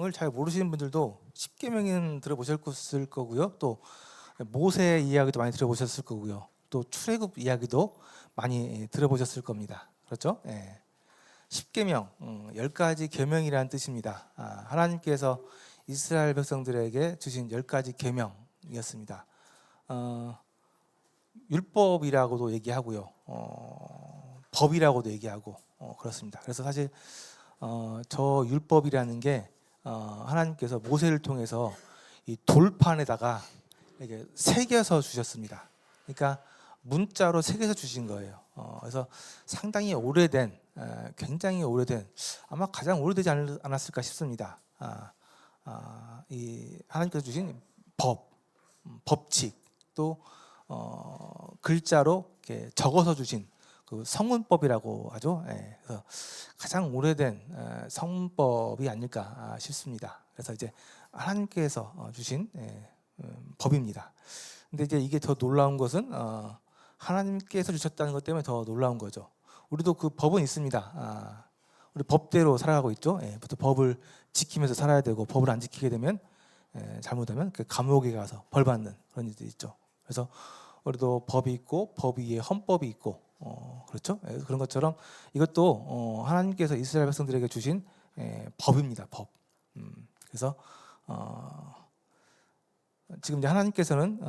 십계명을 잘 모르시는 분들도 십계명은 들어보셨을 거고요. 또 모세 이야기도 많이 들어보셨을 거고요. 또 출애굽 이야기도 많이 들어보셨을 겁니다. 그렇죠? 예. 십계명, 10가지 계명이라는 뜻입니다. 하나님께서 이스라엘 백성들에게 주신 10가지 계명이었습니다. 율법이라고도 얘기하고요. 법이라고도 얘기하고 그렇습니다. 그래서 사실 저 율법이라는 게 하나님께서 모세를 통해서 이 돌판에다가 이렇게 새겨서 주셨습니다. 그러니까 문자로 새겨서 주신 거예요. 그래서 상당히 오래된, 굉장히 오래된, 아마 가장 오래되지 않았을까 싶습니다. 이 하나님께서 주신 법, 법칙, 또 글자로 이렇게 적어서 주신 그 성문법이라고 하죠. 그래서 가장 오래된 성문법이 아닐까 싶습니다. 그래서 이제 하나님께서 주신 법입니다. 근데 이제 이게 더 놀라운 것은 하나님께서 주셨다는 것 때문에 더 놀라운 거죠. 우리도 그 법은 있습니다. 우리 법대로 살아가고 있죠. 부터 법을 지키면서 살아야 되고, 법을 안 지키게 되면 잘못하면 그 감옥에 가서 벌 받는 그런 일들이 있죠. 그래서 우리도 법이 있고 법 위에 헌법이 있고 그렇죠. 그런 것처럼 이것도 하나님께서 이스라엘 백성들에게 주신 법입니다. 법. 그래서 지금 이제 하나님께서는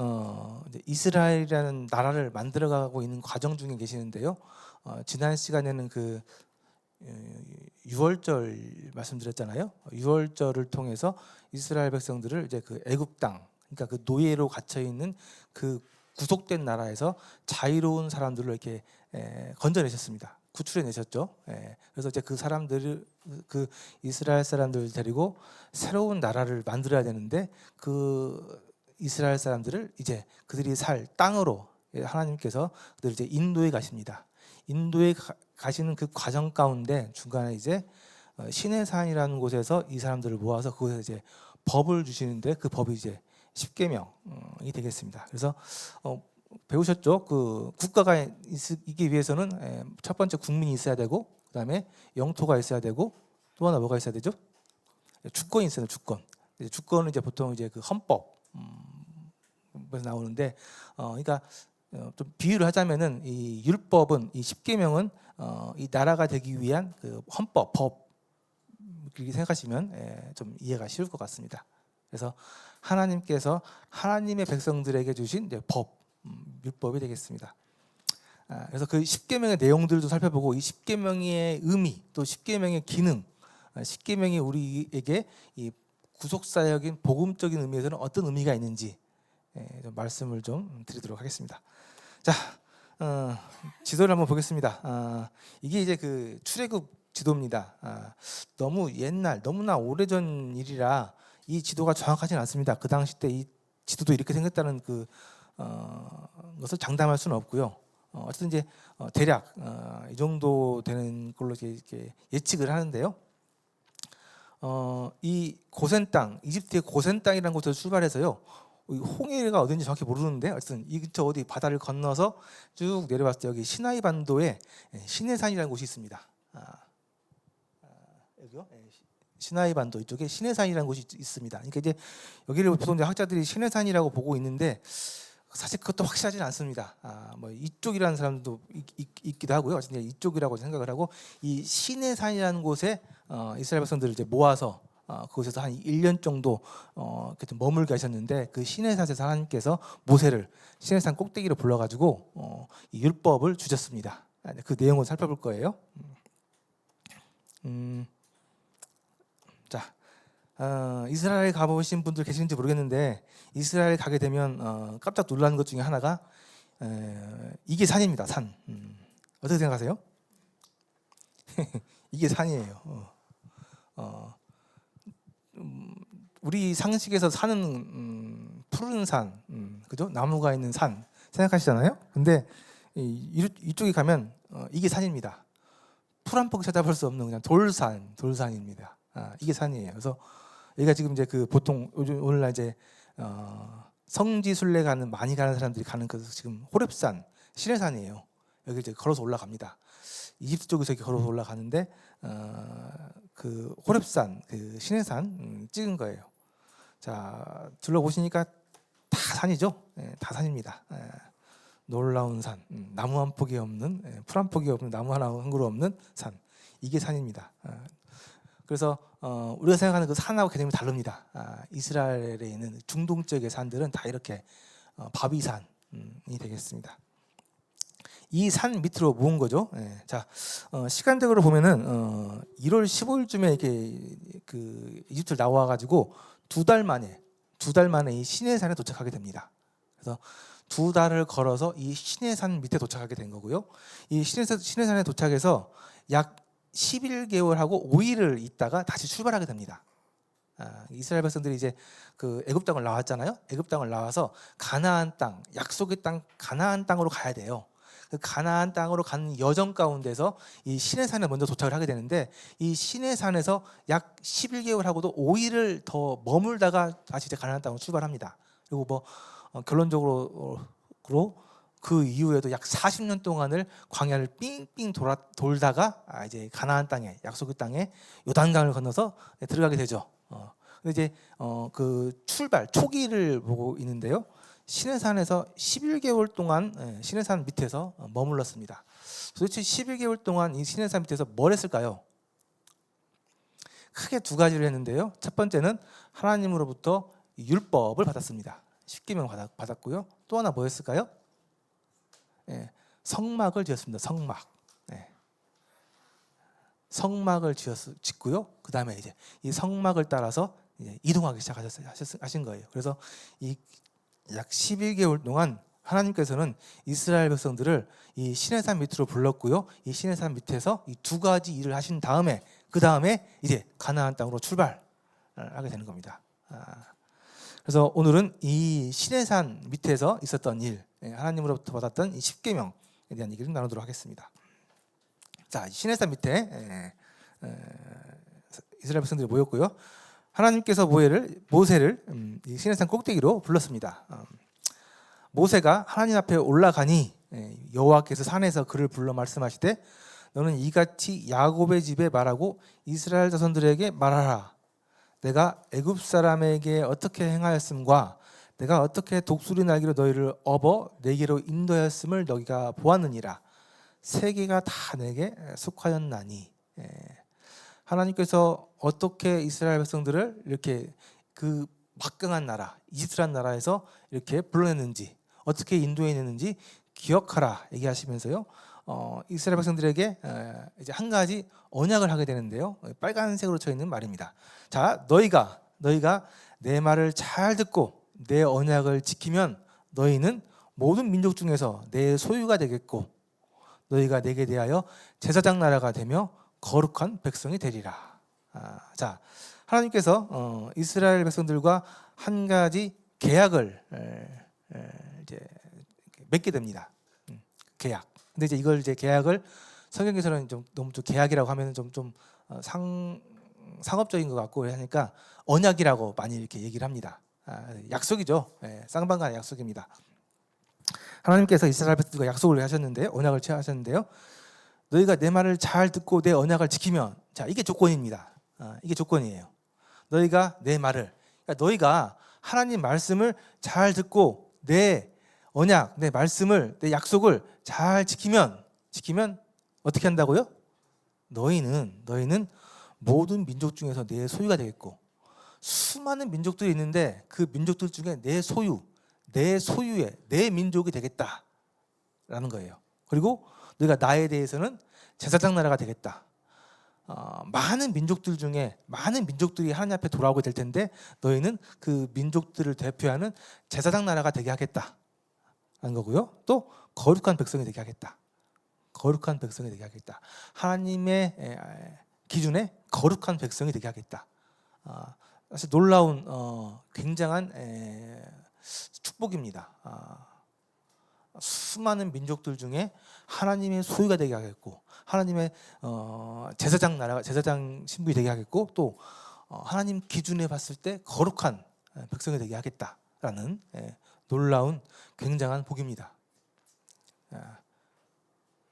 이제 이스라엘이라는 나라를 만들어가고 있는 과정 중에 계시는데요. 지난 시간에는 그 유월절 말씀드렸잖아요. 유월절을 통해서 이스라엘 백성들을 이제 그 애굽 땅, 그러니까 그 노예로 갇혀 있는 그 구속된 나라에서 자유로운 사람들을 이렇게 건져내셨습니다. 구출해내셨죠. 그래서 이제 그 사람들을, 그 이스라엘 사람들을 데리고 새로운 나라를 만들어야 되는데, 그 이스라엘 사람들을 이제 그들이 살 땅으로 하나님께서 그들을 이제 인도에 가십니다. 인도에 가시는 그 과정 가운데 중간에 이제 시내산이라는 곳에서 이 사람들을 모아서 그곳에서 이제 법을 주시는데, 그 법이 이제 십계명이 되겠습니다. 그래서 배우셨죠? 그 국가가 있기 위해서는 첫 번째 국민이 있어야 되고, 그다음에 영토가 있어야 되고, 또 하나 뭐가 있어야 되죠? 주권이 있어야 돼요. 주권. 주권은 이제 보통 이제 그 헌법 에서 나오는데, 그러니까 좀 비유를 하자면은 이 율법은, 이 십계명은 이 나라가 되기 위한 그 헌법, 법, 그렇게 생각하시면 좀 이해가 쉬울 것 같습니다. 그래서 하나님께서 하나님의 백성들에게 주신 이제 법, 율법이 되겠습니다. 그래서 그 십계명의 내용들도 살펴보고, 이 십계명의 의미, 또 십계명의 기능, 십계명이 우리에게 이 구속사역인 복음적인 의미에서는 어떤 의미가 있는지 좀 말씀을 좀 드리도록 하겠습니다. 자, 지도를 한번 보겠습니다. 이게 이제 그 출애굽 지도입니다. 너무 옛날, 너무나 오래전 일이라 이 지도가 정확하지는 않습니다. 그 당시 때 이 지도도 이렇게 생겼다는 그 것을 장담할 수는 없고요. 어쨌든 이제 대략 이 정도 되는 걸로 이렇게 예측을 하는데요. 이 고센 땅, 이집트의 고센 땅이라는 곳에서 출발해서요. 홍해가 어딘지 정확히 모르는데, 어쨌든 이 근처 어디 바다를 건너서 쭉 내려왔을 때 여기 시나이 반도에 시내산이라는 곳이 있습니다. 여기요? 시나이 반도 이쪽에 시내산이라는 곳이 있습니다. 그러니까 이제 여기를 보통 이제 학자들이 시내산이라고 보고 있는데, 사실 그것도 확실하지는 않습니다. 뭐 이쪽이라는 사람도 있기도 하고요. 어쨌든 이쪽이라고 생각을 하고, 이 시내산이라는 곳에 이스라엘 백성들을 이제 모아서 그곳에서 한 1년 정도 머물게 하셨는데, 그 시내산에서 하나님께서 모세를 시내산 꼭대기로 불러가지고 이 율법을 주셨습니다. 그 내용을 살펴볼 거예요. 자, 이스라엘 가보신 분들 계시는지 모르겠는데, 이스라엘 가게 되면 깜짝 놀라는 것 중에 하나가 이게 산입니다. 산. 어떻게 생각하세요? 이게 산이에요. 우리 상식에서 산은 푸른 산, 그죠? 나무가 있는 산 생각하시잖아요. 근데 이쪽에 가면 이게 산입니다. 풀 한 폭 찾아볼 수 없는 그냥 돌산입니다. 이게 산이에요. 그래서 여기가 지금 이제 그 보통 오늘날 이제 성지 순례 많이 가는 사람들이 가는 그 지금 호렙산, 시내산이에요. 여기 이제 걸어서 올라갑니다. 이집트 쪽에서 이렇게 걸어서 올라가는데 그 호렙산, 그 시내산 찍은 거예요. 자, 둘러보시니까 다 산이죠. 다 산입니다. 놀라운 산, 나무 한 폭이 없는, 풀 한 폭이 없는, 나무 하나 한 그루 없는 산, 이게 산입니다. 그래서 우리가 생각하는 그 산하고 개념이 다릅니다. 이스라엘에 있는 중동 지역의 산들은 다 이렇게 바비산이 되겠습니다. 이 산 밑으로 모은 거죠. 자, 시간적으로 보면은 1월 15일쯤에 이렇게 그 이집트를 나와가지고 두 달 만에 이 시내산에 도착하게 됩니다. 그래서 2달을 걸어서 이 시내산 밑에 도착하게 된 거고요. 이 시내산에 도착해서 약 11개월하고 5일을 있다가 다시 출발하게 됩니다. 이스라엘 백성들이 이제 그 애굽 땅을 나왔잖아요. 애굽 땅을 나와서 가나안 땅, 약속의 땅 가나안 땅으로 가야 돼요. 그 가나안 땅으로 가는 여정 가운데서 이 시내산에 먼저 도착을 하게 되는데, 이 시내산에서 약 11개월하고도 5일을 더 머물다가 다시 이제 가나안 땅으로 출발합니다. 그리고 뭐 결론적으로 그 이후에도 약 40년 동안을 광야를 삥삥 돌다가 이제 가나안 땅에, 약속의 땅에 요단강을 건너서 들어가게 되죠. 근데 이제 그 출발 초기를 보고 있는데요. 시내산에서 11개월 동안 시내산 밑에서 머물렀습니다. 도대체 11개월 동안 이 시내산 밑에서 뭘 했을까요? 크게 두 가지를 했는데요. 첫 번째는 하나님으로부터 율법을 받았습니다. 10계명 받았고요. 또 하나 뭐였을까요? 성막을 지었습니다. 성막을 짓고요. 그 다음에 이제 이 성막을 따라서 이제 이동하기 시작하신 거예요. 그래서 이 약 11개월 동안 하나님께서는 이스라엘 백성들을 이 시내산 밑으로 불렀고요. 이 시내산 밑에서 이 두 가지 일을 하신 다음에 그 다음에 이제 가나안 땅으로 출발하게 되는 겁니다. 그래서 오늘은 이 시내산 밑에서 있었던 일, 하나님으로부터 받았던 이 10계명에 대한 얘기를 나누도록 하겠습니다. 자, 시내산 밑에 이스라엘 백성들이 모였고요. 하나님께서 모세를 이 시내산 꼭대기로 불렀습니다. 모세가 하나님 앞에 올라가니 여호와께서 산에서 그를 불러 말씀하시되 너는 이같이 야곱의 집에 말하고 이스라엘 자손들에게 말하라. 내가 애굽 사람에게 어떻게 행하였음과 내가 어떻게 독수리 날개로 너희를 업어 내게로 인도하였음을 너희가 보았느니라. 세계가 다 내게 속하였나니. 하나님께서 어떻게 이스라엘 백성들을 이렇게 그 막강한 나라, 이집트란 나라에서 이렇게 불러냈는지, 어떻게 인도해냈는지 기억하라 얘기하시면서요. 이스라엘 백성들에게 이제 한 가지 언약을 하게 되는데요. 빨간색으로 쳐 있는 말입니다. 자, 너희가 내 말을 잘 듣고 내 언약을 지키면 너희는 모든 민족 중에서 내 소유가 되겠고 너희가 내게 대하여 제사장 나라가 되며 거룩한 백성이 되리라. 자, 하나님께서 이스라엘 백성들과 한 가지 계약을 이제 맺게 됩니다. 계약. 근데 이제 이걸 이제 계약을 성경에서는 좀 너무 좀 계약이라고 하면 좀 상업적인 것 같고 하니까 언약이라고 많이 이렇게 얘기를 합니다. 약속이죠. 쌍방간의 약속입니다. 하나님께서 이스라엘 백성들과 약속을 하셨는데 언약을 취하셨는데요. 너희가 내 말을 잘 듣고 내 언약을 지키면, 자, 이게 조건입니다. 이게 조건이에요. 너희가 내 말을, 그러니까 너희가 하나님 말씀을 잘 듣고 내 언약, 내 말씀을, 내 약속을 잘 지키면 어떻게 한다고요? 너희는 모든 민족 중에서 내 소유가 되겠고, 수많은 민족들이 있는데 그 민족들 중에 내 소유의 내 민족이 되겠다라는 거예요. 그리고 너희가 나에 대해서는 제사장 나라가 되겠다. 많은 민족들 중에 많은 민족들이 하나님 앞에 돌아오게 될 텐데 너희는 그 민족들을 대표하는 제사장 나라가 되게 하겠다라는 거고요. 또 거룩한 백성이 되게 하겠다. 거룩한 백성이 되게 하겠다. 하나님의 기준에 거룩한 백성이 되게 하겠다. 사실 놀라운 굉장한 축복입니다. 수많은 민족들 중에 하나님의 소유가 되게 하겠고 하나님의 제사장 나라, 제사장 신분이 되게 하겠고 또 하나님 기준에 봤을 때 거룩한 백성이 되게 하겠다라는 놀라운 굉장한 복입니다.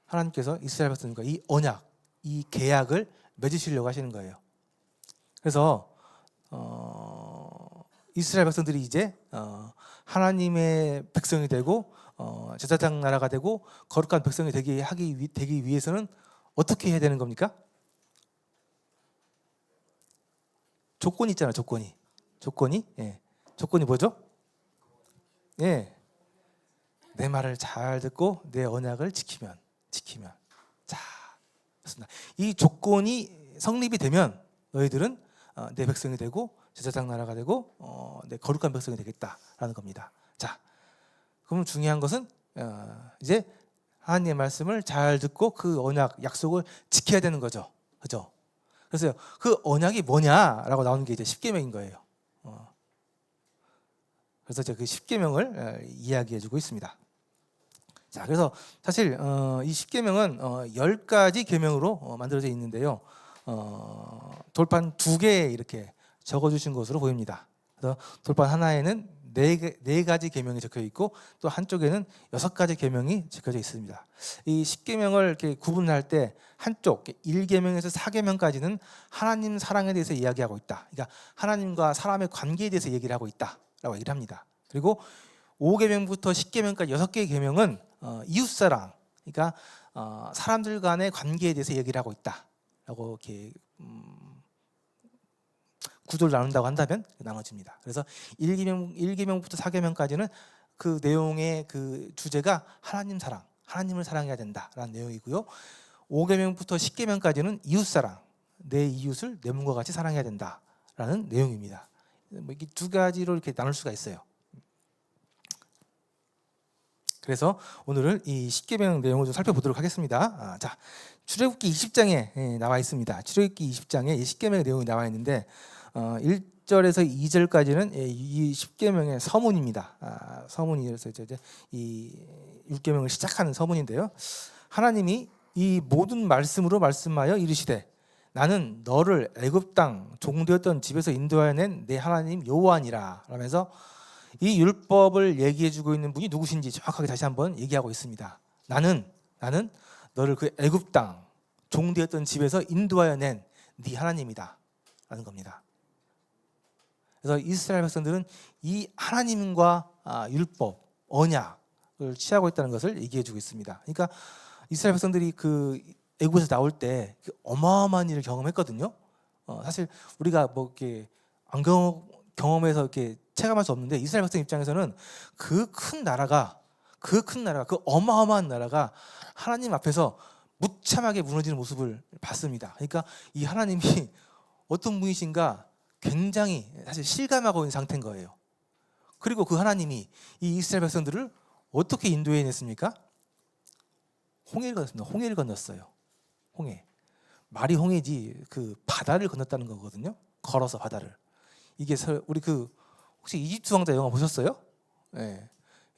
하나님께서 이스라엘 백성들과 이 언약, 이 계약을 맺으시려고 하시는 거예요. 그래서 이스라엘 백성들이 이제 하나님의 백성이 되고 제사장 나라가 되고 거룩한 백성이 되기 위해서는 어떻게 해야 되는 겁니까? 조건이 있잖아요. 조건이 뭐죠? 예, 내 말을 잘 듣고 내 언약을 지키면. 자, 그렇습니다. 이 조건이 성립이 되면 너희들은 내 백성이 되고 제사장 나라가 되고 내 거룩한 백성이 되겠다라는 겁니다. 자, 그러면 중요한 것은 이제 하나님의 말씀을 잘 듣고 그 언약, 약속을 지켜야 되는 거죠. 그죠? 그래서 그 언약이 뭐냐라고 나오는 게 이제 십계명인 거예요. 그래서 제가 그 십계명을 이야기해주고 있습니다. 자, 그래서 사실 이 십계명은 10가지 계명으로 만들어져 있는데요. 돌판 2개에 이렇게 적어주신 것으로 보입니다. 그래서 돌판 하나에는 4가지 계명이 적혀 있고 또 한쪽에는 6가지 계명이 적혀져 있습니다. 이 10계명을 이렇게 구분할 때 한쪽 1계명에서 4계명까지는 하나님 사랑에 대해서 이야기하고 있다. 그러니까 하나님과 사람의 관계에 대해서 얘기를 하고 있다라고 얘기를 합니다. 그리고 5계명부터 10계명까지 6개의 계명은 이웃사랑, 그러니까 사람들 간의 관계에 대해서 얘기를 하고 있다라고 이렇게 구조를 나눈다고 한다면 나눠집니다. 그래서 1계명부터 4계명까지는 그 내용의 그 주제가 하나님 사랑, 하나님을 사랑해야 된다라는 내용이고요. 5계명부터 10계명까지는 이웃사랑, 내 이웃을 내 몸과 같이 사랑해야 된다라는 내용입니다. 이게 2가지로 이렇게 나눌 수가 있어요. 그래서 오늘은 이 10계명 내용을 좀 살펴보도록 하겠습니다. 자, 출애굽기 20장에 나와 있습니다. 출애굽기 20장에 이 10계명의 내용이 나와 있는데 1절에서 2절까지는 이 10계명의 서문입니다. 서문이라서 이제 이 6계명을 시작하는 서문인데요. 하나님이 이 모든 말씀으로 말씀하여 이르시되 나는 너를 애굽 땅 종되었던 집에서 인도하여 낸 내 하나님 여호와니라 라면서 이 율법을 얘기해주고 있는 분이 누구신지 정확하게 다시 한번 얘기하고 있습니다. 나는 너를 그 애굽 땅 종되었던 집에서 인도하여 낸 네 하나님이다 라는 겁니다. 그래서 이스라엘 백성들은 이 하나님과 율법, 언약을 취하고 있다는 것을 얘기해주고 있습니다. 그러니까 이스라엘 백성들이 그 애굽에서 나올 때 어마어마한 일을 경험했거든요. 사실 우리가 뭐 이렇게 안 경험해서 이렇게 체감할 수 없는데 이스라엘 백성 입장에서는 그 큰 나라가 그 어마어마한 나라가 하나님 앞에서 무참하게 무너지는 모습을 봤습니다. 그러니까 이 하나님이 어떤 분이신가 굉장히 사실 실감하고 있는 상태인 거예요. 그리고 그 하나님이 이 이스라엘 백성들을 어떻게 인도해냈습니까? 홍해를 건넜습니다. 홍해를 건넜어요. 홍해. 말이 홍해지 그 바다를 건넜다는 거거든요. 걸어서 바다를. 이게 우리 그 혹시 이집트 왕자 영화 보셨어요? 네.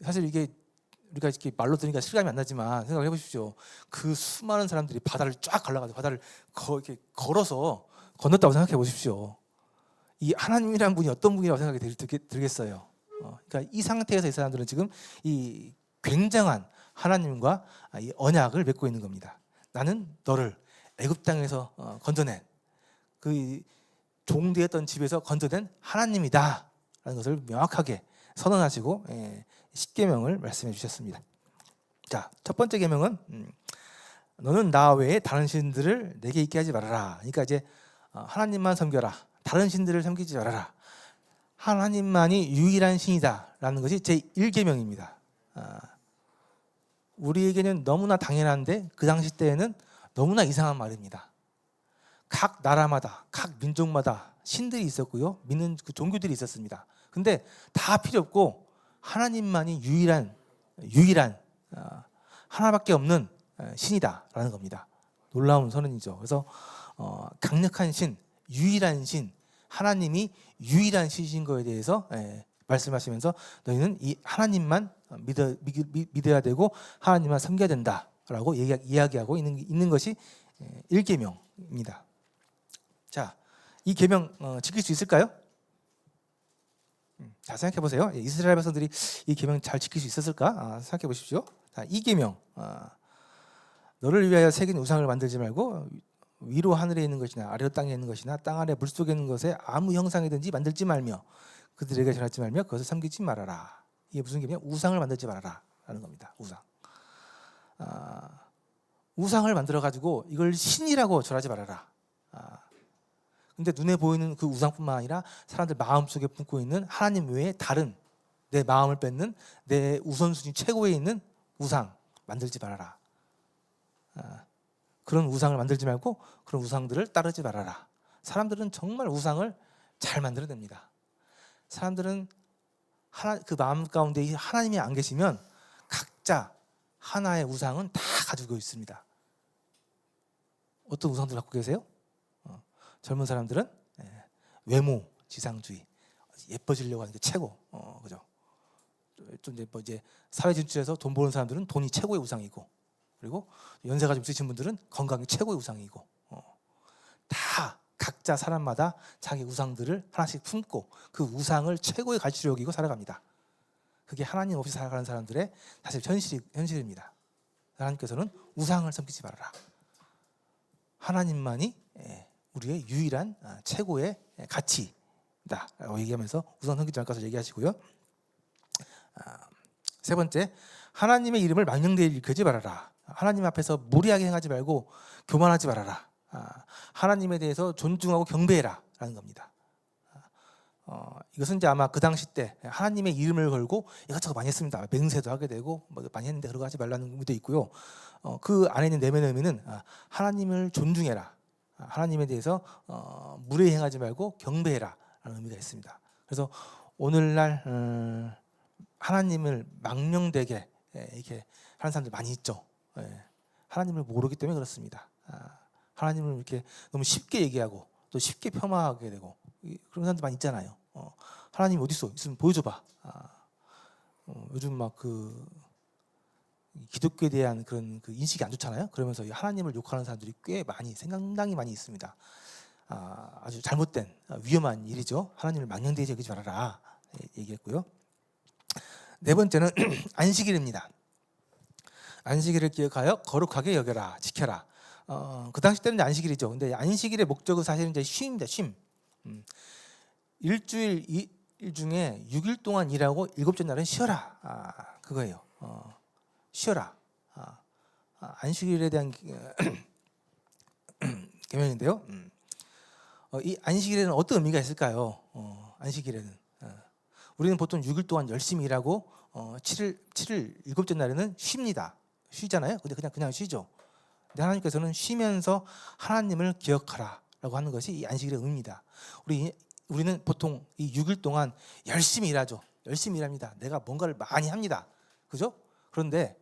사실 이게 우리가 이렇게 말로 들으니까 실감이 안 나지만 생각해 보십시오. 그 수많은 사람들이 바다를 쫙 갈라가지고 바다를 이렇게 걸어서 건넜다고 생각해 보십시오. 이 하나님이라는 분이 어떤 분이라고 생각이 들겠어요. 그러니까 이 상태에서 이 사람들은 지금 이 굉장한 하나님과 이 언약을 맺고 있는 겁니다. 나는 너를 애굽 땅에서 건져낸 그 종되었던 집에서 건져낸 하나님이다 라는 것을 명확하게 선언하시고 10계명을 말씀해 주셨습니다. 자, 첫 번째 계명은 너는 나 외에 다른 신들을 내게 있게 하지 말아라. 그러니까 이제 하나님만 섬겨라. 다른 신들을 섬기지 말아라. 하나님만이 유일한 신이다 라는 것이 제 1계명입니다. 우리에게는 너무나 당연한데 그 당시 때에는 너무나 이상한 말입니다. 각 나라마다 각 민족마다 신들이 있었고요. 믿는 그 종교들이 있었습니다. 근데 다 필요 없고 하나님만이 유일한 하나밖에 없는 신이다라는 겁니다. 놀라운 선언이죠. 그래서 강력한 신, 유일한 신, 하나님이 유일한 신이신 것에 대해서 말씀하시면서 너희는 이 하나님만 믿어야 되고 하나님만 섬겨야 된다라고 이야기하고 있는 것이 1계명입니다. 자, 이 계명 지킬 수 있을까요? 자, 생각해 보세요. 이스라엘 백성들이 이 계명 잘 지킬 수 있었을까? 생각해 보십시오. 자, 이 계명 너를 위하여 새긴 우상을 만들지 말고 위로 하늘에 있는 것이나 아래로 땅에 있는 것이나 땅 아래 물속에 있는 것에 아무 형상이든지 만들지 말며 그들에게 전하지 말며 그것을 섬기지 말아라. 이게 무슨 개념이냐? 우상을 만들지 말아라 라는 겁니다. 우상. 우상을 만들어 가지고 이걸 신이라고 절하지 말아라. 근데 눈에 보이는 그 우상뿐만 아니라 사람들 마음속에 품고 있는 하나님 외에 다른 내 마음을 뺏는 내 우선순위 최고에 있는 우상 만들지 말아라. 그런 우상을 만들지 말고 그런 우상들을 따르지 말아라. 사람들은 정말 우상을 잘 만들어냅니다. 사람들은 그 마음 가운데 하나님이 안 계시면 각자 하나의 우상은 다 가지고 있습니다. 어떤 우상들 갖고 계세요? 젊은 사람들은 외모 지상주의, 예뻐지려고 하는 게 최고, 그죠? 좀 이제 사회 진출해서 돈 버는 사람들은 돈이 최고의 우상이고, 그리고 연세가 좀 있으신 분들은 건강이 최고의 우상이고, 다 각자 사람마다 자기 우상들을 하나씩 품고 그 우상을 최고의 가치로 여기고 살아갑니다. 그게 하나님 없이 살아가는 사람들의 사실 현실입니다. 하나님께서는 우상을 섬기지 말아라. 하나님만이 우리의 유일한 최고의 가치다 라고 얘기하면서 우상 섬기지 말고 얘기하시고요. 세 번째, 하나님의 이름을 망령되이 일컫지 말아라. 하나님 앞에서 무리하게 행하지 말고 교만하지 말아라. 하나님에 대해서 존중하고 경배해라 라는 겁니다. 이것은 이제 아마 그 당시 때 하나님의 이름을 걸고 이것저것 많이 했습니다. 맹세도 하게 되고 뭐 많이 했는데 그런 거 하지 말라는 의미도 있고요. 그 안에 있는 내면의 의미는 하나님을 존중해라. 하나님에 대해서 무례히 행하지 말고 경배해라 라는 의미가 있습니다. 그래서 오늘날 하나님을 망령되게 이렇게 하는 사람들 많이 있죠. 하나님을 모르기 때문에 그렇습니다. 하나님을 이렇게 너무 쉽게 얘기하고 또 쉽게 폄하하게 되고 그런 사람들 많이 있잖아요. 하나님 어디 있어? 있으면 보여줘봐. 요즘 막 그 기독교에 대한 그런 그 인식이 안 좋잖아요. 그러면서 하나님을 욕하는 사람들이 상당히 많이 있습니다. 아주 잘못된 위험한 일이죠. 하나님을 망령되이 여기지 말아라 얘기했고요. 네 번째는 안식일입니다. 안식일을 기억하여 거룩하게 여겨라, 지켜라. 그 당시 때는 안식일이죠. 근데 안식일의 목적은 사실은 이제 쉼입니다. 쉼. 일주일 중에 6일 동안 일하고 7째 날은 쉬어라. 그거예요. 쉬어라. 안식일에 대한 계명인데요. 이 안식일에는 어떤 의미가 있을까요? 안식일에는 우리는 보통 6일 동안 열심히 일하고 7일 7째 날에는 쉽니다. 쉬잖아요. 근데 그냥 쉬죠. 근데 하나님께서는 쉬면서 하나님을 기억하라라고 하는 것이 이 안식일의 의미입니다. 우리는 보통 이 6일 동안 열심히 일하죠. 열심히 일합니다. 내가 뭔가를 많이 합니다. 그죠? 그런데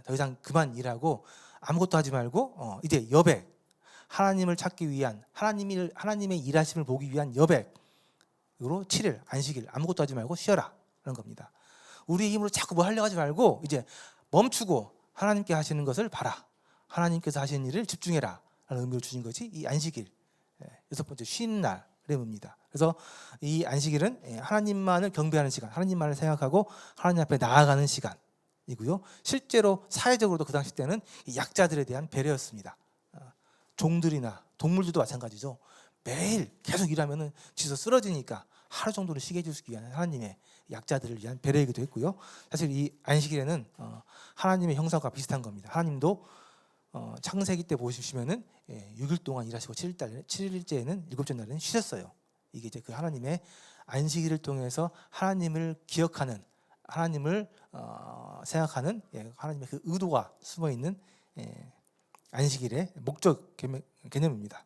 더 이상 그만 일하고 아무것도 하지 말고 이제 여백, 하나님을 찾기 위한 하나님의 일하심을 보기 위한 여백으로 7일 안식일 아무것도 하지 말고 쉬어라 라는 겁니다. 우리의 힘으로 자꾸 뭐 하려고 하지 말고 이제 멈추고 하나님께 하시는 것을 봐라. 하나님께서 하시는 일을 집중해라 라는 의미를 주신 것이 이 안식일, 여섯 번째 쉬는 날의 의미입니다. 그래서 이 안식일은 하나님만을 경배하는 시간, 하나님만을 생각하고 하나님 앞에 나아가는 시간이고요. 실제로 사회적으로도 그 당시 때는 약자들에 대한 배려였습니다. 종들이나 동물들도 마찬가지죠. 매일 계속 일하면은 지쳐 쓰러지니까 하루 정도는 쉬게 해주기 위한 하나님의 약자들을 위한 배려이기도 했고요. 사실 이 안식일에는 하나님의 형상과 비슷한 겁니다. 하나님도 창세기 때 보시면은 6일 동안 일하시고 7일째에는 7째 날에는 쉬셨어요. 이게 이제 그 하나님의 안식일을 통해서 하나님을 기억하는, 하나님을 생각하는 하나님의 그 의도가 숨어 있는 안식일의 목적 개념입니다.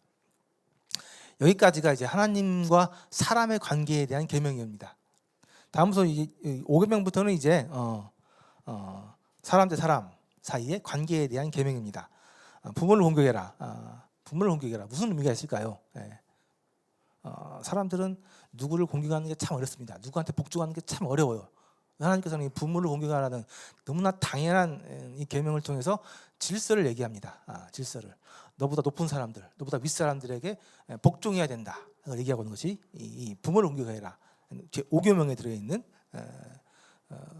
여기까지가 이제 하나님과 사람의 관계에 대한 계명입니다. 다음부터 5계명부터는 이제 사람 대 사람 사이의 관계에 대한 계명입니다. 부모를 공경해라. 부모를 공경해라. 무슨 의미가 있을까요? 사람들은 누구를 공경하는 게 참 어렵습니다. 누구한테 복종하는 게 참 어려워요. 하나님께서는 이 부모를 공경하라는 너무나 당연한 이 계명을 통해서 질서를 얘기합니다. 질서를. 너보다 높은 사람들, 너보다 윗사람들에게 복종해야 된다. 얘기하고 있는 것이 이 부모를 공경해라. 제 5계명에 들어있는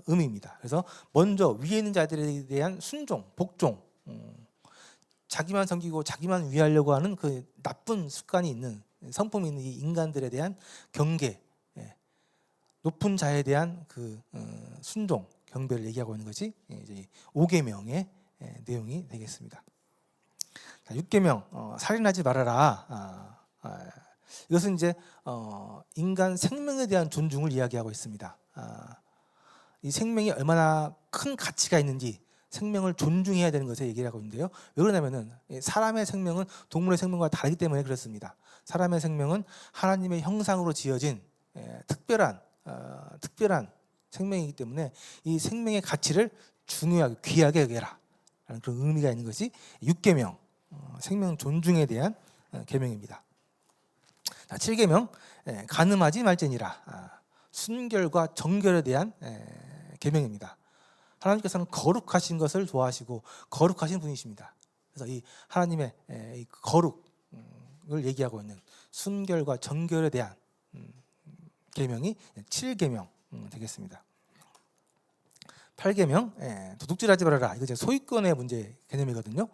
의미입니다. 그래서 먼저 위에 있는 자들에 대한 순종, 복종, 자기만 섬기고 자기만 위하려고 하는 그 나쁜 습관이 있는, 성품이 있는 이 인간들에 대한 경계, 높은 자에 대한 그 순종, 경배를 얘기하고 있는 것이 이제 5계명의 내용이 되겠습니다. 6계명 살인하지 말아라. 이것은 이제 인간 생명에 대한 존중을 이야기하고 있습니다. 이 생명이 얼마나 큰 가치가 있는지 생명을 존중해야 되는 것을 얘기를 하고 있는데요. 왜 그러냐면은 사람의 생명은 동물의 생명과 다르기 때문에 그렇습니다. 사람의 생명은 하나님의 형상으로 지어진 특별한 생명이기 때문에 이 생명의 가치를 중요하게 귀하게 여겨라 라는 그런 의미가 있는 것이 6계명 생명 존중에 대한 계명입니다. 7계명 간음하지 말지니라 순결과 정결에 대한 계명입니다. 하나님께서는 거룩하신 것을 좋아하시고 거룩하신 분이십니다. 그래서 이 하나님의 이 거룩을 얘기하고 있는 순결과 정결에 대한 계명이 7계명 되겠습니다. 8계명 도둑질하지 말아라. 이거 이제 소유권의 문제 개념이거든요.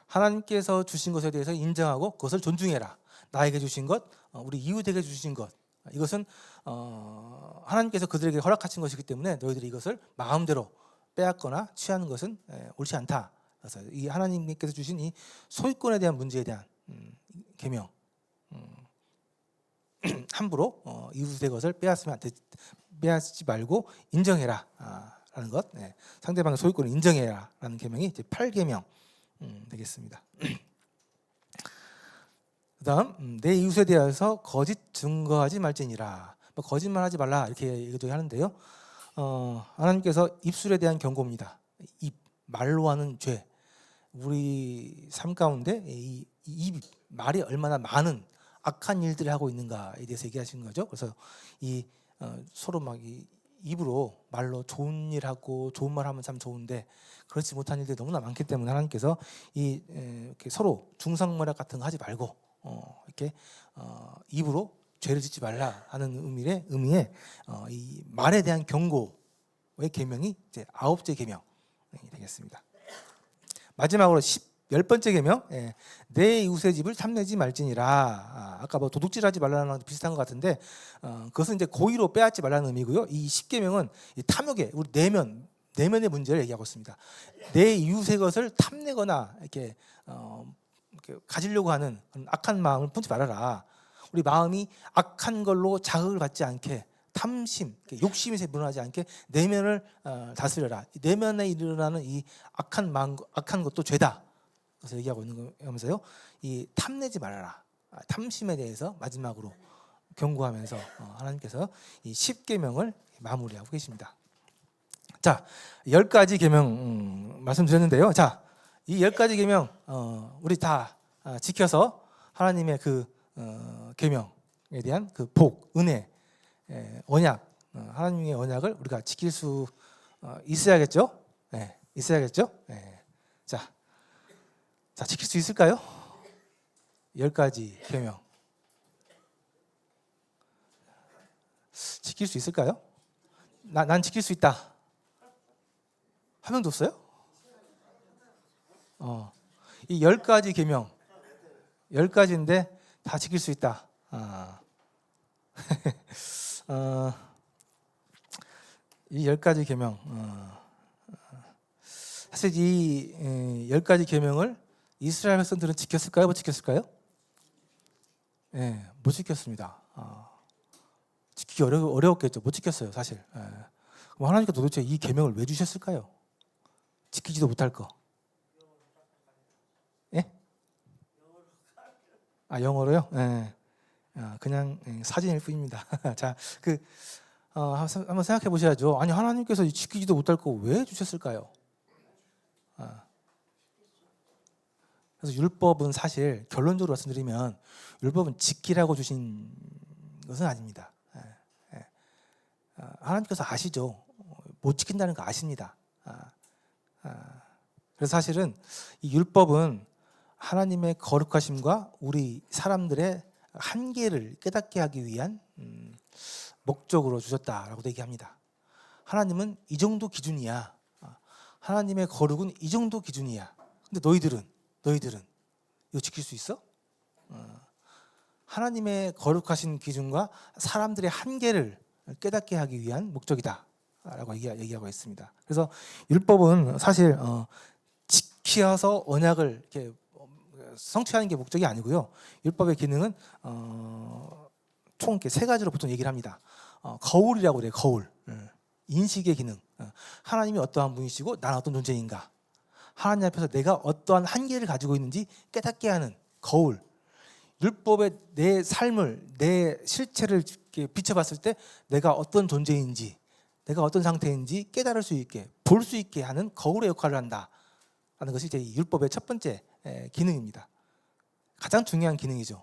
하나님께서 주신 것에 대해서 인정하고 그것을 존중해라. 나에게 주신 것, 우리 이웃에게 주신 것, 이것은 하나님께서 그들에게 허락하신 것이기 때문에 너희들이 이것을 마음대로 빼앗거나 취하는 것은 옳지 않다. 그래서 이 하나님께서 주신 이 소유권에 대한 문제에 대한 계명, 함부로 이웃의 것을 빼앗지 말고 인정해라 라는 것, 상대방의 소유권을 인정해라 라는 계명이 이제 8계명 되겠습니다. 그다음 내 이웃에 대해서 거짓 증거하지 말지니라. 거짓말하지 말라 이렇게 얘기도 하는데요. 하나님께서 입술에 대한 경고입니다. 입 말로 하는 죄. 우리 삶 가운데 이 말이 얼마나 많은 악한 일들을 하고 있는가에 대해서 얘기하시는 거죠. 그래서 이 서로 막 이 입으로 말로 좋은 일 하고 좋은 말 하면 참 좋은데 그렇지 못한 일들이 너무나 많기 때문에 하나님께서 이렇게 서로 중상모략 같은 거 하지 말고 이렇게 입으로 죄를 짓지 말라 하는 의미의 이 말에 대한 경고의 계명이 이제 9째 계명이 되겠습니다. 마지막으로 10번째 계명, 내 이웃의 집을 탐내지 말지니라. 아까 뭐 도둑질하지 말라는 거랑 비슷한 것 같은데 그것은 이제 고의로 빼앗지 말라는 의미고요. 이 10계명은 이 탐욕의 우리 내면의 문제를 얘기하고 있습니다. 내 이웃의 것을 탐내거나 이렇게 가지려고 하는 악한 마음을 품지 말아라. 우리 마음이 악한 걸로 자극을 받지 않게 탐심, 욕심이 일어나지 않게 내면을 다스려라. 내면에 일어나는 이 악한 것도 죄다. 그래서 얘기하고 있는 거면서요. 이 탐내지 말아라. 탐심에 대해서 마지막으로 경고하면서 하나님께서 이 10계명을 마무리하고 계십니다. 자, 10가지 계명 말씀드렸는데요. 자, 이 10가지 계명 우리 다 지켜서 하나님의 그 계명에 대한 그 복, 은혜, 언약, 하나님의 언약을 우리가 지킬 수 있어야겠죠? 네, 있어야겠죠? 네. 자, 지킬 수 있을까요? 10가지 계명 지킬 수 있을까요? 난 지킬 수 있다. 한 명도 없어요? 이 10가지 계명 10가지인데 다 지킬 수 있다. 이 10가지 계명 사실 이 10가지 계명을 이스라엘 백성들은 지켰을까요? 못 지켰을까요? 네, 못 지켰습니다. 지키기 어려웠겠죠. 못 지켰어요, 사실. 그럼 하나님께서 도대체 이 계명을 왜 주셨을까요? 지키지도 못할 거. 예? 영어로요? 예. 그냥 사진일 뿐입니다. 자, 한번 생각해 보셔야죠. 아니 하나님께서 지키지도 못할 거 왜 주셨을까요? 그래서 율법은 사실 결론적으로 말씀드리면 율법은 지키라고 주신 것은 아닙니다. 하나님께서 아시죠. 못 지킨다는 거 아십니다. 그래서 사실은 이 율법은 하나님의 거룩하심과 우리 사람들의 한계를 깨닫게 하기 위한 목적으로 주셨다라고 얘기합니다. 하나님은 이 정도 기준이야. 하나님의 거룩은 이 정도 기준이야. 근데 너희들은 이거 지킬 수 있어? 하나님의 거룩하신 기준과 사람들의 한계를 깨닫게 하기 위한 목적이다라고 얘기하고 있습니다. 그래서 율법은 사실 지켜서 언약을 이렇게 성취하는 게 목적이 아니고요. 율법의 기능은 총 이렇게 세 가지로 보통 얘기를 합니다. 거울이라고 그래요. 거울. 인식의 기능. 하나님이 어떠한 분이시고 나는 어떤 존재인가. 하나님 앞에서 내가 어떠한 한계를 가지고 있는지 깨닫게 하는 거울. 율법의 내 삶을, 내 실체를 비춰봤을 때 내가 어떤 존재인지, 내가 어떤 상태인지 깨달을 수 있게, 볼 수 있게 하는 거울의 역할을 한다라는 것이 이제 율법의 첫 번째 기능입니다. 가장 중요한 기능이죠.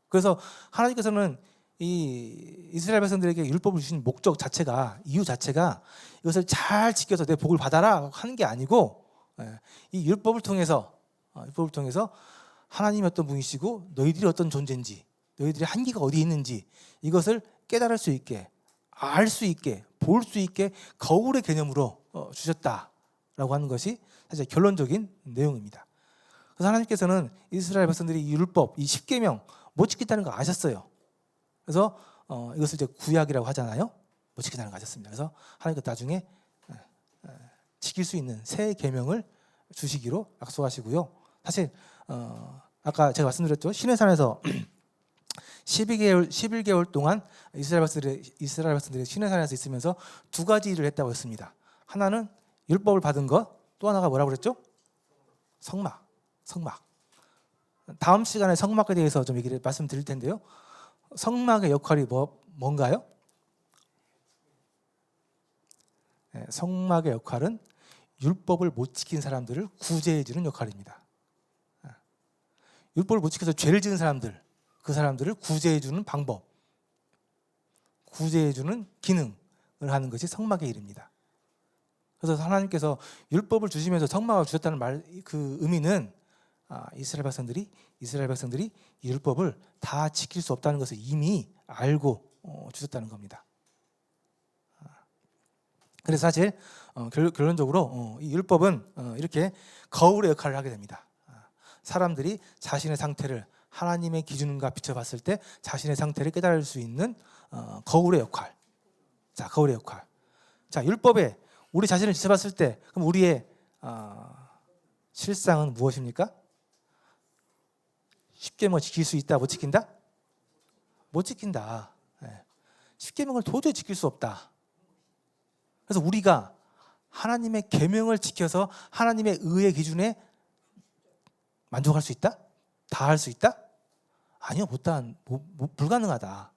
그래서 하나님께서는 이 이스라엘 백성들에게 율법을 주신 목적 자체가, 이유 자체가 이것을 잘 지켜서 내 복을 받아라 하는 게 아니고, 이 율법을 통해서 하나님이 어떤 분이시고 너희들이 어떤 존재인지, 너희들의 한계가 어디 있는지 이것을 깨달을 수 있게, 알 수 있게, 볼 수 있게 거울의 개념으로 주셨다라고 하는 것이 사실 결론적인 내용입니다. 그래서 하나님께서는 이스라엘 백성들이 이 율법, 이 십계명 못 지킨다는 거 아셨어요. 그래서 이것을 이제 구약이라고 하잖아요. 못 지킨다는 거 아셨습니다. 그래서 하나님께서 나중에 지킬 수 있는 새 계명을 주시기로 약속하시고요. 사실 아까 제가 말씀드렸죠. 시내산에서 11개월 동안 이스라엘 백성들이 시내산에서 있으면서 두 가지 일을 했다고 했습니다. 하나는 율법을 받은 것, 또 하나가 뭐라고 그랬죠? 성막. 다음 시간에 성막에 대해서 좀 얘기를 말씀드릴 텐데요. 성막의 역할이 뭔가요? 성막의 역할은 율법을 못 지킨 사람들을 구제해 주는 역할입니다. 율법을 못 지켜서 죄를 지은 사람들, 그 사람들을 구제해 주는 방법, 구제해 주는 기능을 하는 것이 성막의 일입니다. 그래서 하나님께서 율법을 주시면서 성막을 주셨다는 그 의미는 이스라엘 백성들이 이 율법을 다 지킬 수 없다는 것을 이미 알고 주셨다는 겁니다. 그래서 사실 결론적으로 이 율법은 이렇게 거울의 역할을 하게 됩니다. 사람들이 자신의 상태를 하나님의 기준과 비춰봤을 때 자신의 상태를 깨달을 수 있는 거울의 역할. 자, 거울의 역할. 자, 율법에 우리 자신을 비춰봤을 때 그럼 우리의 실상은 무엇입니까? 십계명을 지킬 수 있다, 못 지킨다? 못 지킨다. 십계명을 도저히 지킬 수 없다. 그래서 우리가 하나님의 계명을 지켜서 하나님의 의의 기준에 만족할 수 있다? 다 할 수 있다? 아니요, 불가능하다.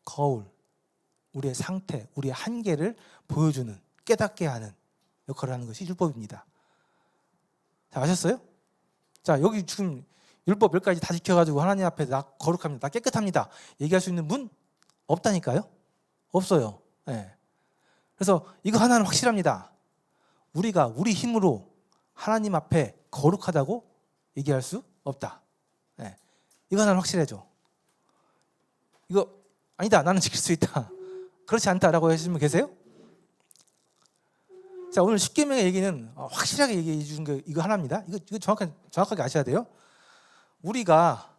거울, 우리의 상태, 우리의 한계를 보여주는, 깨닫게 하는 역할을 하는 것이 율법입니다. 자, 아셨어요? 자, 여기 지금 율법 몇 가지 다 지켜가지고 하나님 앞에 나 거룩합니다, 나 깨끗합니다 얘기할 수 있는 분 없다니까요? 없어요. 그래서 이거 하나는 확실합니다. 우리가 우리 힘으로 하나님 앞에 거룩하다고 얘기할 수 없다. 이거 하나는 확실해져. 이거 아니다, 나는 지킬 수 있다, 그렇지 않다라고 하시는 분 계세요? 자, 오늘 십계명의 얘기는 확실하게 얘기해 주는 게 이거 하나입니다. 이거 정확하게 아셔야 돼요. 우리가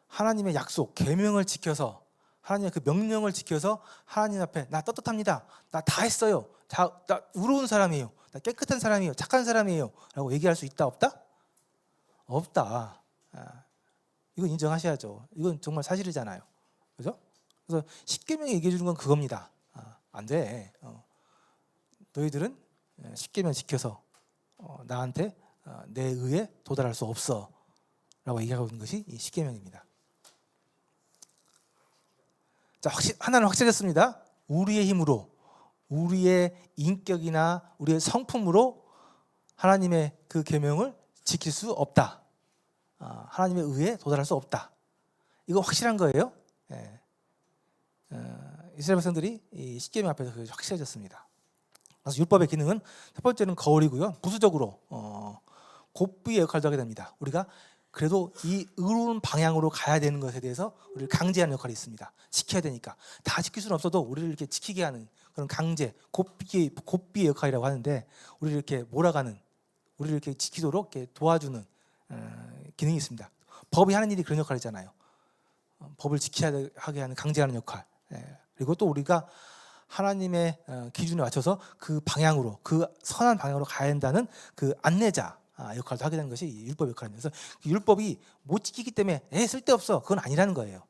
하나님의 약속, 계명을 지켜서, 하나님의 그 명령을 지켜서 하나님 앞에 나 떳떳합니다, 나 다 했어요, 나 의로운 사람이에요, 나 깨끗한 사람이에요, 착한 사람이에요 라고 얘기할 수 있다, 없다? 없다. 이건 인정하셔야죠. 이건 정말 사실이잖아요. 그죠? 그래서 십계명이 얘기해 주는 건 그겁니다. 안 돼. 너희들은 십계명 지켜서 나한테 내 의에 도달할 수 없어 라고 얘기하고 있는 것이 이 십계명입니다. 자, 하나는 확실했습니다. 우리의 힘으로, 우리의 인격이나 우리의 성품으로 하나님의 그 계명을 지킬 수 없다. 하나님의 의에 도달할 수 없다. 이거 확실한 거예요. 이스라엘 백성들이 이 십계명 앞에서 확실해졌습니다. 그래서 율법의 기능은 첫 번째는 거울이고요. 부수적으로 곱비의 역할도 하게 됩니다. 우리가 그래도 이 의로운 방향으로 가야 되는 것에 대해서 우리를 강제하는 역할이 있습니다. 지켜야 되니까. 다 지킬 수는 없어도 우리를 이렇게 지키게 하는 그런 강제, 곱비의 역할이라고 하는데, 우리를 이렇게 몰아가는, 우리를 이렇게 지키도록 이렇게 도와주는 기능이 있습니다. 법이 하는 일이 그런 역할이잖아요. 법을 지켜야 하게 하는, 강제하는 역할. 그리고 또 우리가 하나님의 기준에 맞춰서 그 방향으로, 그 선한 방향으로 가야 한다는 그 안내자 역할도 하게 되는 것이 율법 역할입니다. 그래서 율법이 못 지키기 때문에 쓸데없어, 그건 아니라는 거예요.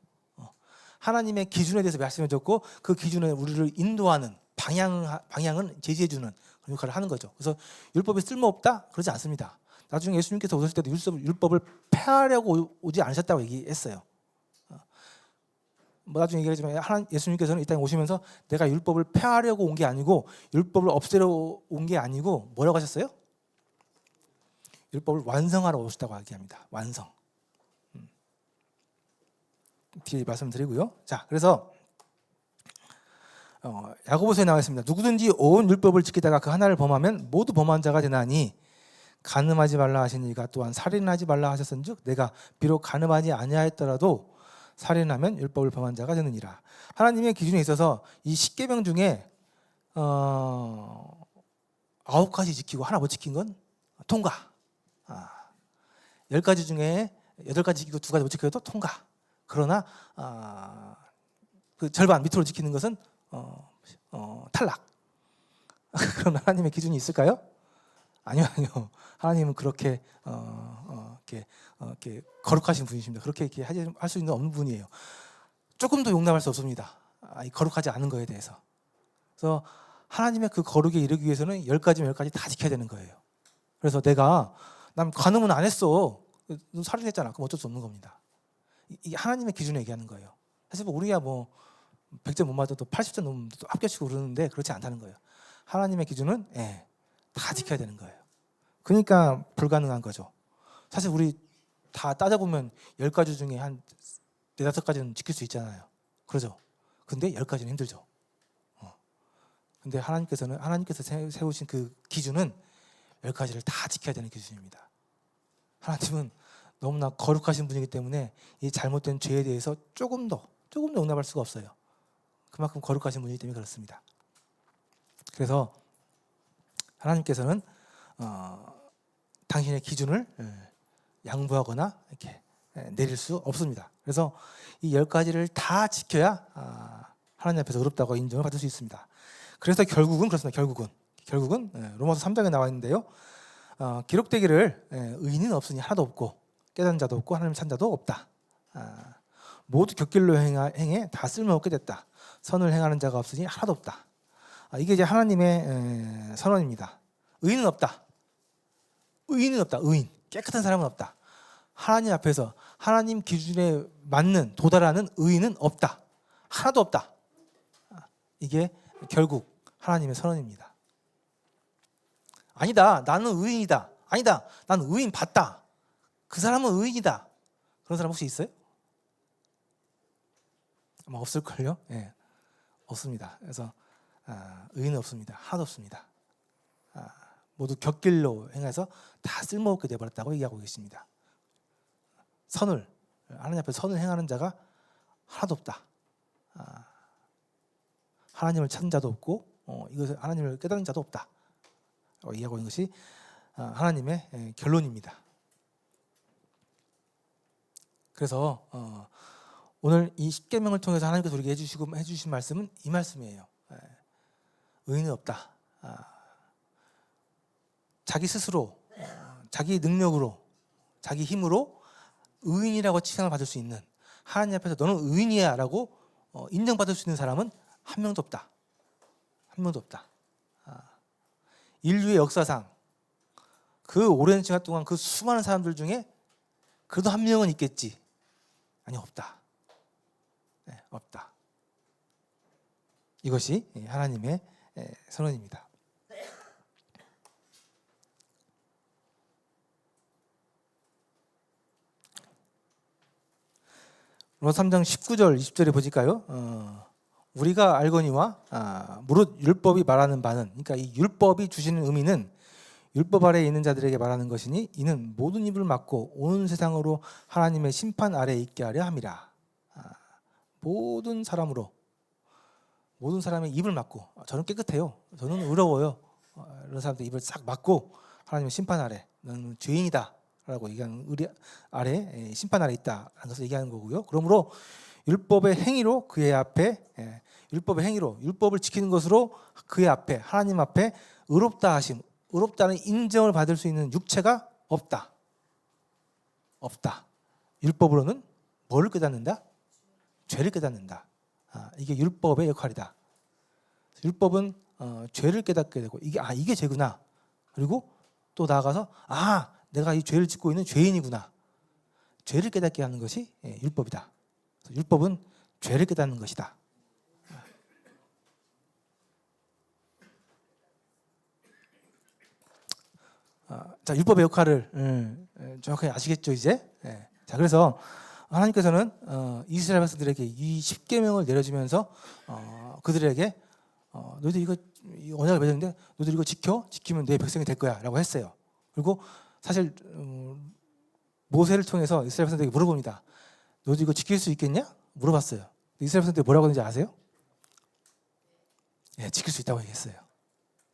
하나님의 기준에 대해서 말씀해 줬고 그 기준에 우리를 인도하는 방향은 제시해 주는 그런 역할을 하는 거죠. 그래서 율법이 쓸모없다? 그러지 않습니다. 나중에 예수님께서 오셨을 때도 율법을 폐하려고 오지 않으셨다고 얘기했어요. 뭐 나중에 얘기하지만 예수님께서는 이 땅에 오시면서 내가 율법을 폐하려고 온 게 아니고 율법을 없애려 온 게 아니고 뭐라고 하셨어요? 율법을 완성하러 오셨다고 얘기합니다. 완성. 뒤에 말씀드리고요. 자, 그래서 야고보서에 나와 있습니다. 누구든지 온 율법을 지키다가 그 하나를 범하면 모두 범한 자가 되나니 간음하지 말라 하시니가 또한 살인하지 말라 하셨은즉 내가 비록 간음하지 아니하였더라도 살인하면 율법을 범한 자가 되느니라. 하나님의 기준에 있어서 이 10계명 중에 9가지 지키고 하나 못 지킨 건 통과. 10가지 중에 8가지 지키고 2가지 못 지켜도 통과. 그러나 그 절반 밑으로 지키는 것은 탈락. 그런 하나님의 기준이 있을까요? 아니요. 하나님은 그렇게 이렇게 거룩하신 분이십니다. 그렇게 이렇게 할 수 있는 없는 분이에요. 조금도 용납할 수 없습니다. 이 거룩하지 않은 거에 대해서. 그래서 하나님의 그 거룩에 이르기 위해서는 10가지면 10가지 다 지켜야 되는 거예요. 그래서 난 간음은 안 했어. 너 살인했잖아. 그럼 어쩔 수 없는 겁니다. 이 하나님의 기준을 얘기하는 거예요. 사실 우리야 100점 못 맞아도 80점 넘으면 또 합격시키고 그러는데 그렇지 않다는 거예요. 하나님의 기준은 다 지켜야 되는 거예요. 그러니까 불가능한 거죠. 사실 우리 다 따져보면 10가지 중에 한 4-5가지는 지킬 수 있잖아요. 그러죠. 근데 10가지는 힘들죠. 근데 하나님께서 세우신 그 기준은 10가지를 다 지켜야 되는 기준입니다. 하나님은 너무나 거룩하신 분이기 때문에 이 잘못된 죄에 대해서 조금도 용납할 수가 없어요. 그만큼 거룩하신 분이기 때문에 그렇습니다. 그래서 하나님께서는 당신의 기준을 양보하거나 이렇게 내릴 수 없습니다. 그래서 이 10가지를 다 지켜야 하나님 앞에서 의롭다고 인정을 받을 수 있습니다. 그래서 결국은 그렇습니다. 결국은 로마서 3장에 나와 있는데요. 기록되기를 의인은 없으니 하나도 없고 깨닫는 자도 없고 하나님 찾는 자도 없다. 모두 곁길로 행해 다 쓸모없게 됐다. 선을 행하는 자가 없으니 하나도 없다. 이게 이제 하나님의 선언입니다. 의인은 없다. 의인. 깨끗한 사람은 없다. 하나님 앞에서 하나님 기준에 맞는 도달하는 의인은 없다. 하나도 없다. 이게 결국 하나님의 선언입니다. 아니다. 나는 의인이다. 아니다. 나는 의인 봤다. 그 사람은 의인이다. 그런 사람 혹시 있어요? 아마 없을걸요? 없습니다. 그래서 의인은 없습니다. 하나도 없습니다. 모두 곁길로 행해서 다 쓸모없게 되어버렸다고 얘기하고 계십니다. 하나님 앞에 선을 행하는 자가 하나도 없다. 하나님을 찾는 자도 없고 이것을 하나님을 깨닫는 자도 없다. 얘기하고 있는 것이 하나님의 결론입니다. 그래서 오늘 이 10계명을 통해서 하나님께서 우리에게 해주신 말씀은 이 말씀이에요. 의인은 없다. 자기 스스로, 자기 능력으로, 자기 힘으로 의인이라고 칭찬을 받을 수 있는, 하나님 앞에서 너는 의인이야 라고 인정받을 수 있는 사람은 한 명도 없다. 한 명도 없다. 인류의 역사상 그 오랜 시간 동안 그 수많은 사람들 중에 그래도 한 명은 있겠지. 아니, 없다. 없다. 이것이 하나님의 선언입니다. 로마서 3장 19절 20절에 보실까요? 우리가 알거니와 무릇 율법이 말하는 바는, 그러니까 이 율법이 주시는 의미는 율법 아래에 있는 자들에게 말하는 것이니 이는 모든 입을 막고 온 세상으로 하나님의 심판 아래에 있게 하려 함이라. 모든 사람의 입을 막고, 저는 깨끗해요, 저는 의로워요, 이런 사람들 입을 싹 막고 하나님의 심판 아래, 너는 죄인이다 라고 얘기하는 우리 아래, 심판 아래 있다라는 것을 얘기하는 거고요. 그러므로 율법의 행위로 그의 앞에 율법의 행위로 율법을 지키는 것으로 그의 앞에 하나님 앞에 의롭다 하심, 의롭다는 인정을 받을 수 있는 육체가 없다. 율법으로는 뭐를 깨닫는다? 죄를 깨닫는다. 이게 율법의 역할이다. 율법은 죄를 깨닫게 되고 이게 죄구나. 그리고 또 나아가서 내가 이 죄를 짓고 있는 죄인이구나. 죄를 깨닫게 하는 것이 율법이다. 율법은 죄를 깨닫는 것이다. 자, 율법의 역할을 정확하게 아시겠죠 이제? 자, 그래서 하나님께서는 이스라엘 백성들에게 이 10계명을 내려주면서 그들에게 너희들 이거 언약을 맺었는데 너희들 이거 지키면 내 백성이 될 거야 라고 했어요. 그리고 사실 모세를 통해서 이스라엘 백성들에게 물어봅니다. 너희들 이거 지킬 수 있겠냐? 물어봤어요. 이스라엘 백성들이 뭐라고 하는지 아세요? 지킬 수 있다고 얘기했어요.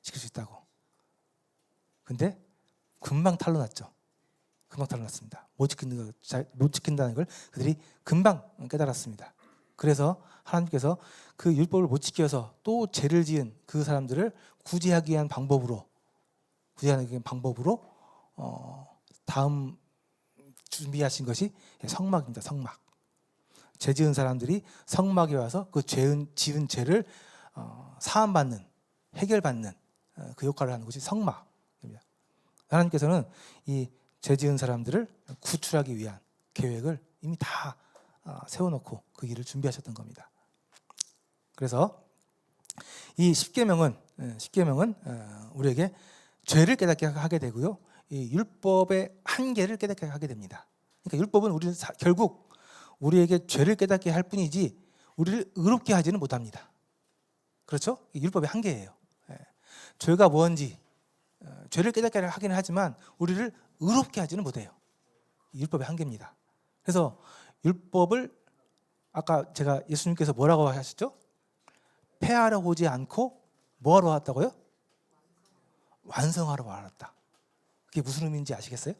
지킬 수 있다고. 근데 금방 탄로났죠. 금방 탄로났습니다. 못 지킨다는 걸 그들이 금방 깨달았습니다. 그래서 하나님께서 그 율법을 못 지켜서 또 죄를 지은 그 사람들을 구제하기 위한 방법으로 다음 준비하신 것이 성막입니다. 성막. 죄 지은 사람들이 성막에 와서 그 지은 죄를 사함받는, 해결받는 그 역할을 하는 것이 성막입니다. 하나님께서는 이 죄 지은 사람들을 구출하기 위한 계획을 이미 다 세워놓고 그 일을 준비하셨던 겁니다. 그래서 이 10계명은 우리에게 죄를 깨닫게 하게 되고요. 이 율법의 한계를 깨닫게 하게 됩니다. 그러니까 율법은 우리는 결국 우리에게 죄를 깨닫게 할 뿐이지 우리를 의롭게 하지는 못합니다. 그렇죠? 율법의 한계예요. 죄가 뭔지 죄를 깨닫게 하기는 하지만 우리를 의롭게 하지는 못해요. 율법의 한계입니다. 그래서 율법을 아까 제가 예수님께서 뭐라고 하셨죠? 폐하러 오지 않고 뭐하러 왔다고요? 완성하러 왔다. 그게 무슨 의미인지 아시겠어요?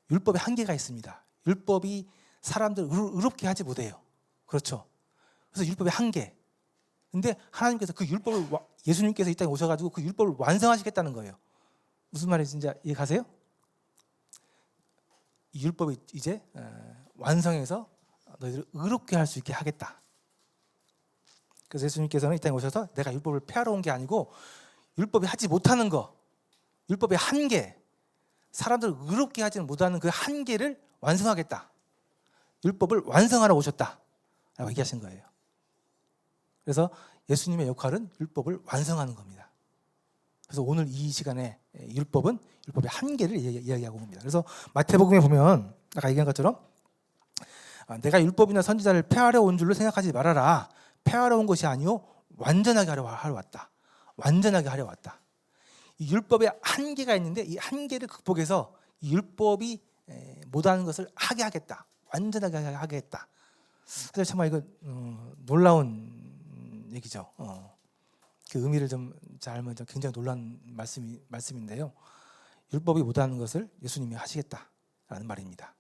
율법에 한계가 있습니다. 율법이 사람들을 의롭게 하지 못해요. 그렇죠? 그래서 율법의 한계. 근데 하나님께서 그 율법을 예수님께서 이 땅에 오셔가지고 그 율법을 완성하시겠다는 거예요. 무슨 말인지 이해 가세요? 이 율법이 이제 완성해서 너희들을 의롭게 할 수 있게 하겠다. 그래서 예수님께서는 이 땅에 오셔서 내가 율법을 폐하러 온 게 아니고 율법이 하지 못하는 거, 율법의 한계, 사람들을 의롭게 하지는 못하는 그 한계를 완성하겠다. 율법을 완성하러 오셨다라고 얘기하신 거예요. 그래서 예수님의 역할은 율법을 완성하는 겁니다. 그래서 오늘 이 시간에 율법의 한계를 이야기하고 옵니다. 그래서 마태복음에 보면 아까 얘기한 것처럼 내가 율법이나 선지자를 폐하러 온 줄로 생각하지 말아라. 폐하러 온 것이 아니요 완전하게 하려 왔다. 완전하게 하려 왔다. 이 율법에 한계가 있는데 이 한계를 극복해서 이 율법이 못하는 것을 하게 하겠다. 완전하게 하게 했다. 사실 정말 이거 놀라운 얘기죠. 그 의미를 좀 잘 알면 굉장히 놀라운 말씀인데요. 율법이 못하는 것을 예수님이 하시겠다라는 말입니다.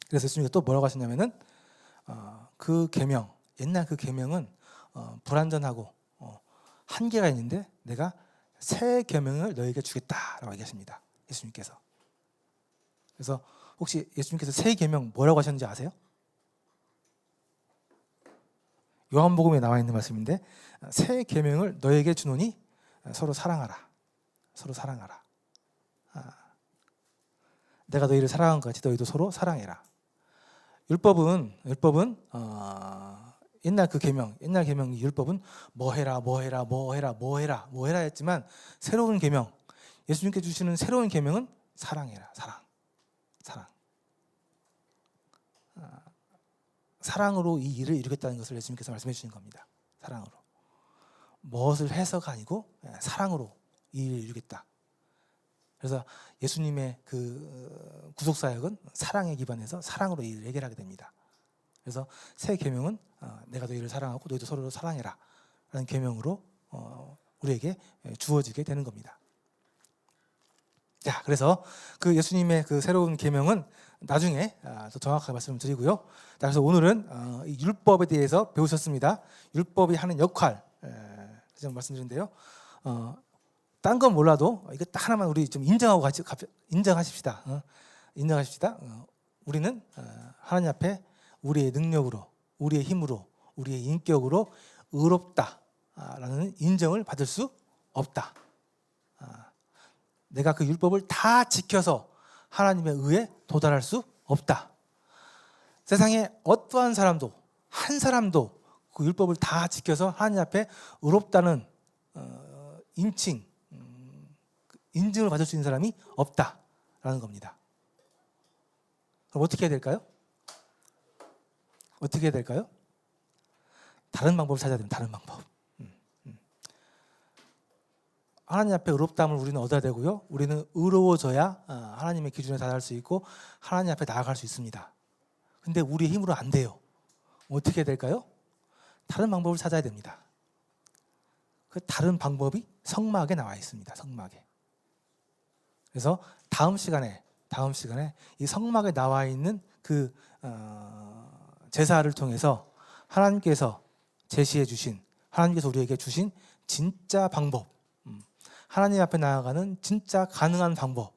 그래서 예수님이 또 뭐라고 하셨냐면은 그 계명, 옛날 그 계명은 불완전하고 한계가 있는데 내가 새 계명을 너에게 주겠다라고 얘기하십니다. 예수님께서. 그래서 혹시 예수님께서 새 계명 뭐라고 하셨는지 아세요? 요한복음에 나와 있는 말씀인데 새 계명을 너에게 주노니 서로 사랑하라. 서로 사랑하라. 내가 너희를 사랑한 것 같이 너희도 서로 사랑해라. 율법은 옛날 그 계명, 옛날 계명 율법은 뭐 해라 했지만 새로운 계명, 예수님께 주시는 새로운 계명은 사랑해라. 사랑. 사랑으로 이 일을 이루겠다는 것을 예수님께서 말씀해 주신 겁니다. 사랑으로. 무엇을 해서가 아니고 사랑으로 이 일을 이루겠다. 그래서 예수님의 그 구속 사역은 사랑에 기반해서 사랑으로 이 일을 해결하게 됩니다. 그래서 새 계명은 내가 너희를 사랑하고 너희도 서로 사랑해라 라는 계명으로 우리에게 주어지게 되는 겁니다. 자, 그래서 그 예수님의 그 새로운 계명은 나중에 더 정확하게 말씀드리고요. 자, 그래서 오늘은 이 율법에 대해서 배우셨습니다. 율법이 하는 역할 그 점 말씀드린데요. 딴 건 몰라도 이거 딱 하나만 우리 좀 인정하고 같이 인정하십시다. 인정하십시다. 우리는 하나님 앞에 우리의 능력으로, 우리의 힘으로, 우리의 인격으로 의롭다라는 인정을 받을 수 없다. 내가 그 율법을 다 지켜서 하나님의 의에 도달할 수 없다. 세상에 어떠한 사람도, 한 사람도 그 율법을 다 지켜서 하나님 앞에 의롭다는 인증을 받을 수 있는 사람이 없다라는 겁니다. 그럼 어떻게 해야 될까요? 어떻게 해야 될까요? 다른 방법을 찾아야 됩니다. 다른 방법. 하나님 앞에 의롭다함을 우리는 얻어야 되고요. 우리는 의로워져야 하나님의 기준에 달할 수 있고 하나님 앞에 나아갈 수 있습니다. 근데 우리의 힘으로 안 돼요. 어떻게 해야 될까요? 다른 방법을 찾아야 됩니다. 그 다른 방법이 성막에 나와 있습니다. 성막에. 그래서 다음 시간에 이 성막에 나와 있는 그 제사를 통해서 하나님께서 제시해 주신, 하나님께서 우리에게 주신 진짜 방법, 하나님 앞에 나아가는 진짜 가능한 방법,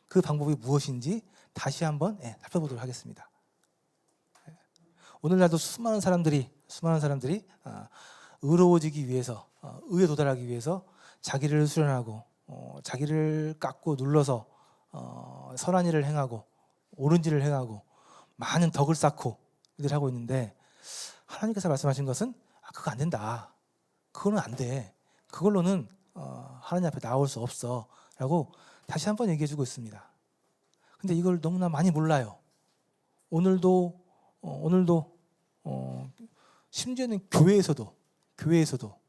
그 방법이 무엇인지 다시 한번 살펴보도록 하겠습니다. 오늘날도 수많은 사람들이 의로워지기 위해서, 의에 도달하기 위해서 자기를 수련하고 자기를 깎고 눌러서 선한 일을 행하고 옳은 일을 행하고 많은 덕을 쌓고 이들 하고 있는데, 하나님께서 말씀하신 것은 그거 안 된다. 그거는 안 돼. 그걸로는 하나님 앞에 나올 수 없어 라고 다시 한번 얘기해 주고 있습니다. 근데 이걸 너무나 많이 몰라요. 오늘도 심지어는 교회에서도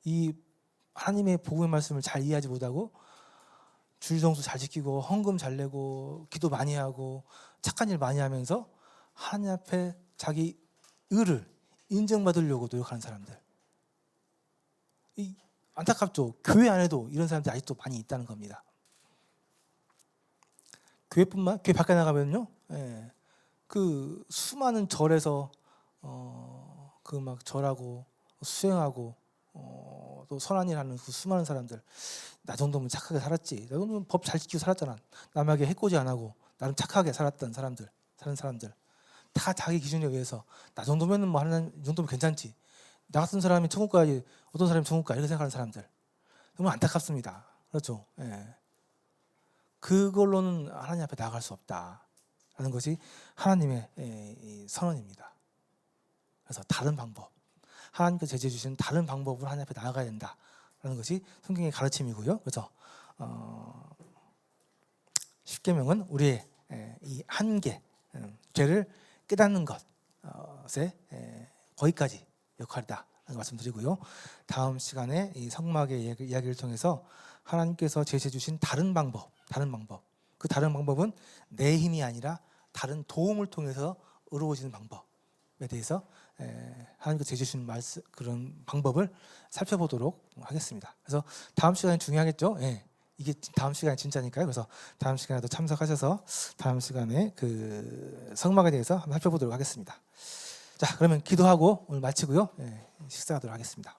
이 하나님의 복음의 말씀을 잘 이해하지 못하고 주일성수 잘 지키고 헌금 잘 내고 기도 많이 하고 착한 일 많이 하면서 하나님 앞에 자기 의를 인정받으려고 노력하는 사람들, 이 안타깝죠. 교회 안에도 이런 사람들이 아직도 많이 있다는 겁니다. 교회 밖에 나가면요, 그 수많은 절에서 그 막 절하고 수행하고 또 선한 일 하는 그 수많은 사람들, 나 정도면 착하게 살았지, 나 정도면 법 잘 지키고 살았잖아, 남에게 해코지 안 하고 나름 착하게 살았던 사람들 다 자기 기준에 의해서 나 정도면 뭐 하나님 이 정도면 괜찮지, 나 같은 사람이 천국 가야지, 어떤 사람이 천국 가, 이렇게 생각하는 사람들 정말 안타깝습니다. 그렇죠? 그걸로는 하나님 앞에 나아갈 수 없다라는 것이 하나님의 선언입니다. 그래서 다른 방법, 하나님께서 제시해 주신 다른 방법으로 하나님 앞에 나아가야 된다라는 것이 성경의 가르침이고요. 그래서 10계명은 우리의 이 한계, 죄를 깨닫는 것에 거기까지 역할이다 라는 말씀드리고요. 다음 시간에 이 성막의 이야기를 통해서 하나님께서 제시해 주신 다른 방법, 그 다른 방법은 내 힘이 아니라 다른 도움을 통해서 의로워지는 방법에 대해서 하나님께서 제시해 주신 그런 방법을 살펴보도록 하겠습니다. 그래서 다음 시간이 중요하겠죠. 이게 다음 시간이 진짜니까요. 그래서 다음 시간에도 참석하셔서 다음 시간에 그 성막에 대해서 한번 살펴보도록 하겠습니다. 자, 그러면 기도하고 오늘 마치고요. 식사하도록 하겠습니다.